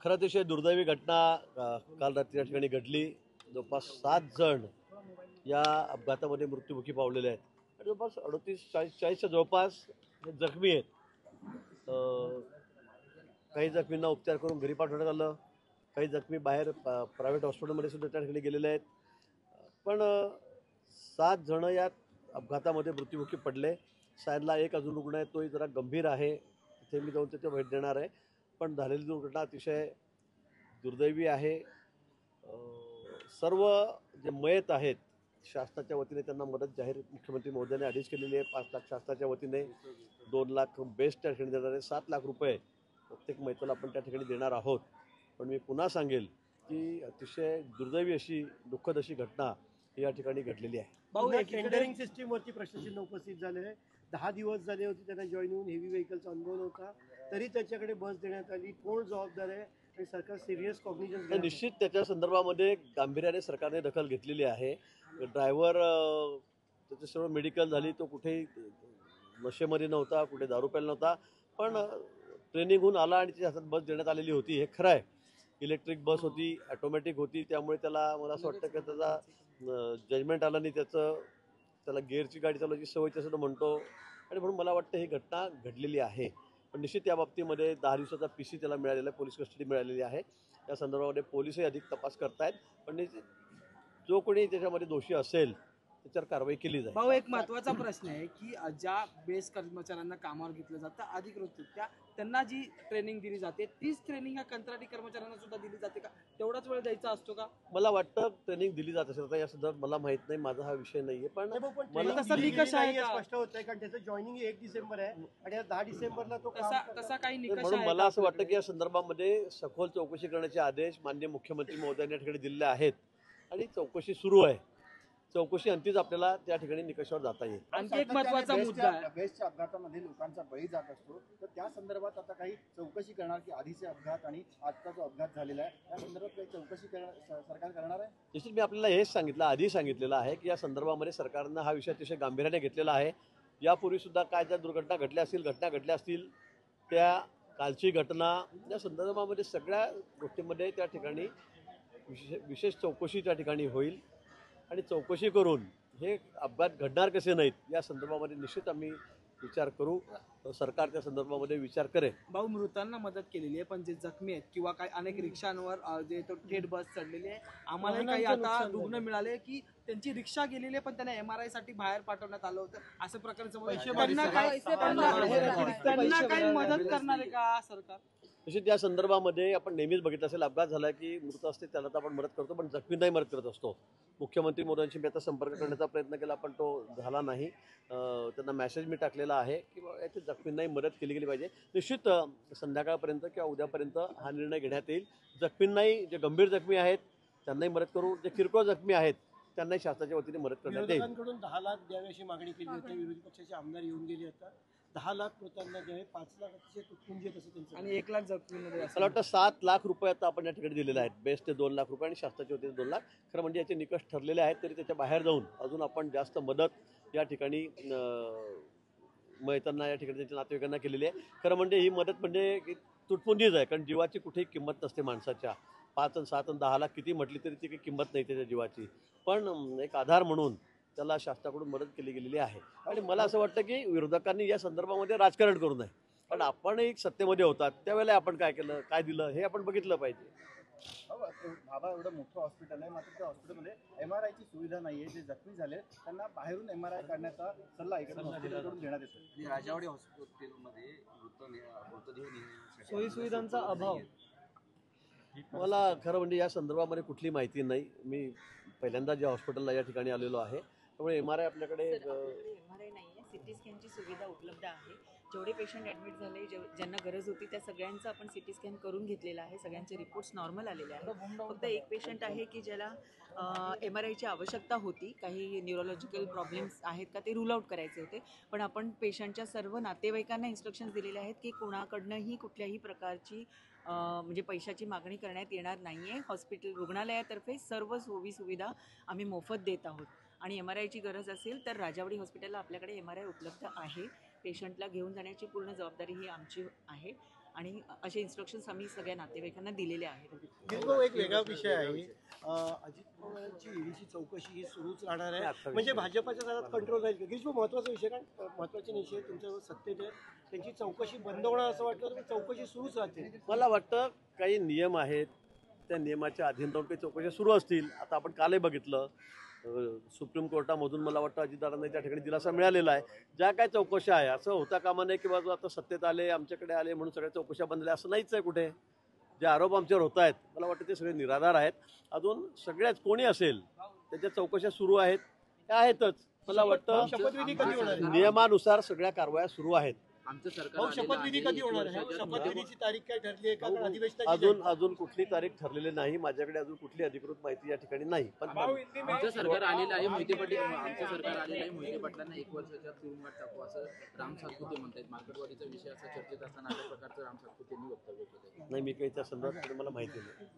खरं अतिशय दुर्दैवी घटना काल रात्री या ठिकाणी घडली। जवळपास 7 जण या अपघातामध्ये मृत्युमुखी पावलेले आहेत आणि जवळपास 38-40च्या जवळपास जखमी आहेत। काही जखमींना उपचार करून घरी पाठवण्यात आलं, काही जखमी बाहेर प्रायव्हेट हॉस्पिटलमध्ये सुद्धा त्या ठिकाणी गेलेले आहेत। पण 7 जण या अपघातामध्ये मृत्युमुखी पडले। सायदला एक अजून रुग्ण आहे, तोही जरा गंभीर आहे, तिथे मी जाऊन तिथे भेट देणार आहे। पण झालेली दुर्घटना अतिशय दुर्दैवी आहे। सर्व जे मयत आहेत शासनाच्या वतीने त्यांना मदत जाहीर मुख्यमंत्री महोदयांनी आदेश केलेली आहे। 5 लाख शासनाच्या वतीने, 2 लाख बेस्ट त्या ठिकाणी देणार आहे, 7 लाख रुपये प्रत्येक मयताला आपण त्या ठिकाणी देणार आहोत। पण मी पुन्हा सांगेल की अतिशय दुर्दैवी अशी दुःखद अशी घटना या ठिकाणी घडलेली आहे। भाऊ, टेंडरिंग सिस्टीमवरती प्रशासन उपस्थित झाले आहे। 10 दिवस झाले होते त्यांना जॉईन होऊन, हेवी व्हेकलचा अनुभव नव्हता, तरी त्याच्याकडे बस देण्यात आली। कोण जबाबदार आहे आणि सरकार सिरियस कॉग्निजन्स निश्चित त्याच्या संदर्भामध्ये गांभीर्याने सरकारने दखल घेतलेली आहे। ड्रायव्हर त्याची सर्व मेडिकल झाली, तो कुठेही नशेमध्ये नव्हता, कुठे दारू प्यायला नव्हता, पण ट्रेनिंग होऊन आला आणि त्याच्या हातात बस देण्यात आलेली होती, हे खरं आहे। इलेक्ट्रिक बस होती, ऑटोमॅटिक होती, त्यामुळे त्याला मला असं वाटतं की त्याचा जजमेंट आलं नाही, त्याला गिअरची गाडी चालवायची सवय तसं म्हणतो, आणि म्हणून मला वाटतं ही घटना घडलेली आहे। पण निश्चित या बाबतीमध्ये 10 दिवसाचा PC त्याला मिळालेला आहे, पोलीस कस्टडी मिळालेली आहे। त्या संदर्भामध्ये पोलीसही अधिक तपास करतायत, पण जो कोणी त्याच्यामध्ये दोषी असेल त्याच्यावर कारवाई केली जाईल। भाऊ, एक महत्त्वाचा प्रश्न आहे की ज्या बेस कर्मचाऱ्यांना कामावर घेतलं जातं अधिकृतरित्या, त्यांना जी ट्रेनिंग दिली जाते तीच ट्रेनिंग ह्या कंत्राटी कर्मचाऱ्यांना सुद्धा दिली जाते का? तेवढाच वेळ द्यायचा असतो का? मला वाटतं ट्रेनिंग दिली जात असेल, आता या संदर्भात मला माहित नाही, माझा हा विषय नाहीये। पण मला तसं निकष आहे स्पष्ट होतंय, कारण त्याचं जॉईनिंग 1 डिसेंबर आहे आणि 10 डिसेंबरला तो कसा काही निकष म्हणून मला असं वाटतं की या संदर्भामध्ये सखोल चौकशी करण्याचे आदेश माननीय मुख्यमंत्री महोदयांनी या ठिकाणी दिलेले आहेत आणि चौकशी सुरू आहे। चौकशी अंतीच आपल्याला त्या ठिकाणी निकषावर जाता येईल। आणखी एक महत्त्वाचा मुद्दा आहे, बेस्टच्या अपघातामध्ये लोकांचा बळी जात असतो, तर त्या संदर्भात आता काही चौकशी करणार की आधीचे अपघात आणि आजचा जो अपघात झालेला आहे त्या संदर्भात काही चौकशी सरकार करणार आहे? निश्चित मी आपल्याला हेच सांगितलं, आधी सांगितलेलं आहे की या संदर्भामध्ये सरकारनं हा विषय अतिशय गांभीर्याने घेतलेला आहे। यापूर्वी सुद्धा काय ज्या दुर्घटना घडल्या असतील त्या कालची घटना या संदर्भामध्ये सगळ्या गोष्टींमध्ये त्या ठिकाणी विशेष चौकशी त्या ठिकाणी होईल आणि चौकशी करून हे अपघात घडणार कसे नाहीत या संदर्भामध्ये निश्चित आम्ही विचार करू, सरकार त्या संदर्भामध्ये विचार करेल। भाऊ, मृतांना मदत केलेली आहे, पण जे जखमी आहेत किंवा काही अनेक रिक्षांवर जे तो थेट बस चढलेली आहे, आम्हाला काही आता रुग्ण मिळाले की त्यांची रिक्षा गेलेली आहे पण त्यांना MRI साठी बाहेर पाठवण्यात आलं होतं, असं प्रकारचं त्यांना काही मदत करणार आहे का सरकार? निश्चित या संदर्भामध्ये आपण नेहमीच बघितलं असेल, अपघात झाला की मृत असते त्याला तर आपण मदत करतो, पण जखमींनाही मदत करत असतो। मुख्यमंत्री मोदयांशी मी आता संपर्क करण्याचा प्रयत्न केला, पण तो झाला नाही। त्यांना मेसेज मी टाकलेला आहे की याच्या जखमींनाही मदत केली गेली पाहिजे। निश्चित संध्याकाळपर्यंत किंवा उद्यापर्यंत हा निर्णय घेण्यात येईल। जखमींनाही, जे गंभीर जखमी आहेत त्यांनाही मदत करू, जे किरकोळ जखमी आहेत त्यांनाही शासनाच्या वतीने मदत करण्यात येईल। विरोधकांकडून 10 लाख द्यावी अशी मागणी केली होती, विरोधी पक्षाचे आमदार येऊन गेले होते। 10 लाख मृतांना द्यावे, 5 लाख अतिशय तुटपुंजी आहेत असं त्यांचं, आणि 1 लाख जखमींमध्ये मला वाटतं 7 लाख रुपये आता आपण या ठिकाणी दिलेले आहेत। बेस्ट ते 2 लाख रुपये आणि शासनाच्या वतीने 2 लाख। खरं म्हणजे याचे निकष ठरलेले आहेत, तरी त्याच्या बाहेर जाऊन अजून आपण जास्त मदत या ठिकाणी मयतांना या ठिकाणी त्यांच्या नातेवाईकांना केलेली आहे। खरं म्हणजे ही मदत म्हणजे तुटपुंजीच आहे, कारण जीवाची कुठेही किंमत नसते माणसाच्या। 5 आणि 7 आणि 10 लाख किती म्हटली तरी ती काही किंमत नाही त्याच्या जीवाची, पण एक आधार म्हणून त्याला शासनाकडून मदत केली गेलेली आहे। आणि मला असं वाटतं की विरोधकांनी या संदर्भामध्ये राजकारण करू नये, कारण आपण एक सत्तेमध्ये होतात त्यावेळेला आपण काय केलं, काय दिलं हे आपण बघितलं पाहिजे। बाबा एवढं मोठं हॉस्पिटल आहे, मात्र त्या हॉस्पिटलमध्ये MRI ची सुविधा नाही आहे। जे जखमी झाले त्यांना बाहेरून MRI काढण्याचा सल्ला इकडे हॉस्पिटलकडून देण्यात येतो। राजावाडी हॉस्पिटलमध्ये मृतदेह सोयी सुविधांचा अभाव, मला खरं म्हणजे या संदर्भामध्ये कुठली माहिती नाही। मी पहिल्यांदा ज्या हॉस्पिटलला या ठिकाणी आलेलो आहे, त्यामुळे MRI आपल्याकडे MRI नाही आहे, CT स्कॅनची सुविधा उपलब्ध आहे। जेवढे पेशंट ॲडमिट झाले, ज्यांना गरज होती त्या सगळ्यांचं आपण CT स्कॅन करून घेतलेला आहे, सगळ्यांचे रिपोर्ट्स नॉर्मल आलेले आहेत। फक्त एक पेशंट आहे की ज्याला MRIची आवश्यकता होती, काही न्यूरोलॉजिकल प्रॉब्लेम्स आहेत का ते रूल आउट करायचे होते, पण आपण पेशंटच्या सर्व नातेवाईकांना इन्स्ट्रक्शन्स दिलेले आहेत की कोणाकडनंही कुठल्याही प्रकारची म्हणजे पैशाची मागणी करण्यात येणार नाही आहे। हॉस्पिटल रुग्णालयातर्फे सर्व सोयी सुविधा आम्ही मोफत देत आहोत आणि MRIची गरज असेल तर राजावाडी हॉस्पिटलला आपल्याकडे MRI उपलब्ध आहे। पेशंटला घेऊन जाण्याची पूर्ण जबाबदारी ही आमची आहे आणि असे इन्स्ट्रक्शन्स आम्ही सगळ्या नातेवाईकांना दिलेले आहेत. गिरीश एक वेगळा विषय आहे. अजित पवारांची ईडीची चौकशी ही सुरूच राहणार आहे, म्हणजे भाजपच्या घरात कंट्रोल राहील का? गिरीश महत्वाचा विषय, कारण महत्वाचे नेते तुमच्या सत्तेत आहेत, त्यांची चौकशी बंद होणार असं वाटतं, तर चौकशी सुरूच राहते. मला वाटतं काही नियम आहेत, त्या नियमाच्या अधीन राहून काही चौकशा सुरू असतील. आता आपण कालही बघितलं सुप्रीम कोर्टामधून मला वाटतं अजितदादांना त्या ठिकाणी दिलासा मिळालेला आहे. ज्या काय चौकशा आहे असं होता कामा नये की बाबा आता सत्तेत आले आमच्याकडे आले म्हणून सगळ्या चौकशा बंदल्या, असं नाहीच आहे कुठे. जे आरोप आमच्यावर होत आहेत मला वाटतं ते सगळे निराधार आहेत. अजून सगळ्याच कोणी असेल त्याच्या चौकशा सुरू आहेत, त्या आहेतच. मला वाटतं शपथविधी कधी होणार आहे? नियमानुसार सगळ्या कारवाया सुरू आहेत. आमचं सरकार भाऊ, आलेलं शपथविधी आहे. कधी होणार आहे? एक वर्षाच्या शपथविधीची तारीख काय ठरली आहे का? कारण अधिवेशनाची अजून कुठली तारीख ठरलेली नाही. माझ्याकडे अजून कुठली अधिकृत माहिती या ठिकाणी नाही. पण आमचं सरकार आलेलं आहे. मोहिते पाटील आमचं सरकार आलेलं आहे. मोहिते पाटलांना 1 वर्षाच्या तुरुंगात टाकू असं राम सातपुते म्हणतात. मार्केटवाडीचा विषय असा चर्चेत असताना अशा प्रकारचं राम सातपुतेंनी वक्तव्य केलं. नाही, मी काही त्या संदर्भात मला माहिती नाही.